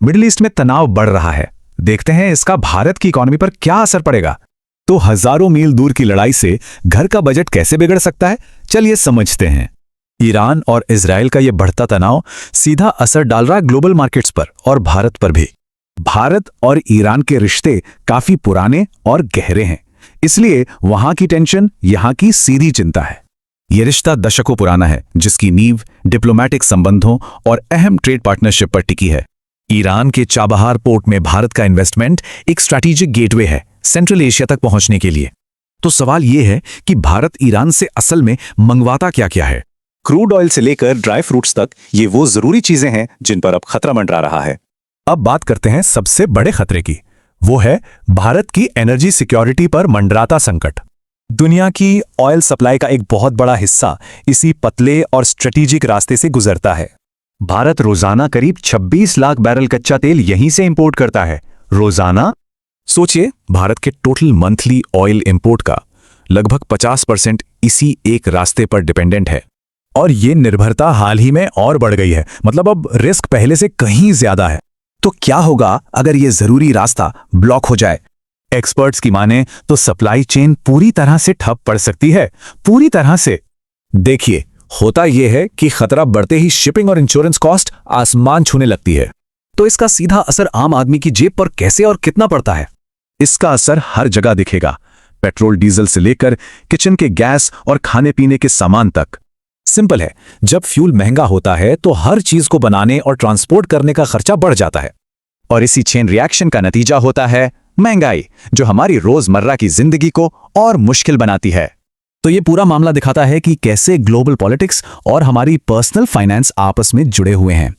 Middle east में तनाव बढ़ रहा है। देखते हैं इसका भारत की इकोनॉमी पर क्या असर पड़ेगा। तो हजारों मील दूर की लड़ाई से घर का बजट कैसे बिगड़ सकता है, चलिए समझते हैं। ईरान और इजराइल का यह बढ़ता तनाव सीधा असर डाल रहा है ग्लोबल मार्केट्स पर और भारत पर भी। भारत और ईरान के रिश्ते काफी पुराने और गहरे हैं, इसलिए वहां की टेंशन यहां की सीधी चिंता है। यह रिश्ता दशकों पुराना है, जिसकी नींव डिप्लोमैटिक संबंधों और अहम ट्रेड पार्टनरशिप पर टिकी है। ईरान के चाबहार पोर्ट में भारत का इन्वेस्टमेंट एक स्ट्रैटेजिक गेटवे है सेंट्रल एशिया तक पहुंचने के लिए। तो सवाल यह है कि भारत ईरान से असल में मंगवाता क्या क्या है। क्रूड ऑयल से लेकर ड्राई फ्रूट्स तक ये वो जरूरी चीजें हैं जिन पर अब खतरा मंडरा रहा है। अब बात करते हैं सबसे बड़े खतरे की। वो है भारत की एनर्जी सिक्योरिटी पर मंडराता संकट। दुनिया की ऑयल सप्लाई का एक बहुत बड़ा हिस्सा इसी पतले और स्ट्रेटेजिक रास्ते से गुजरता है। भारत रोजाना करीब 26 लाख बैरल कच्चा तेल यहीं से इंपोर्ट करता है। रोजाना सोचिए, भारत के टोटल मंथली ऑयल इंपोर्ट का लगभग 50% इसी एक रास्ते पर डिपेंडेंट है। और ये निर्भरता हाल ही में और बढ़ गई है, मतलब अब रिस्क पहले से कहीं ज्यादा है। तो क्या होगा अगर ये जरूरी रास्ता ब्लॉक हो जाए? एक्सपर्ट्स की माने तो सप्लाई चेन पूरी तरह से ठप पड़ सकती है, पूरी तरह से। देखिए, होता यह है कि खतरा बढ़ते ही शिपिंग और इंश्योरेंस कॉस्ट आसमान छूने लगती है। तो इसका सीधा असर आम आदमी की जेब पर कैसे और कितना पड़ता है? इसका असर हर जगह दिखेगा, पेट्रोल डीजल से लेकर किचन के गैस और खाने पीने के सामान तक। सिंपल है, जब फ्यूल महंगा होता है तो हर चीज को बनाने और ट्रांसपोर्ट करने का खर्चा बढ़ जाता है। और इसी चेन रिएक्शन का नतीजा होता है महंगाई, जो हमारी रोजमर्रा की जिंदगी को और मुश्किल बनाती है। तो ये पूरा मामला दिखाता है कि कैसे ग्लोबल पॉलिटिक्स और हमारी पर्सनल फाइनेंस आपस में जुड़े हुए हैं।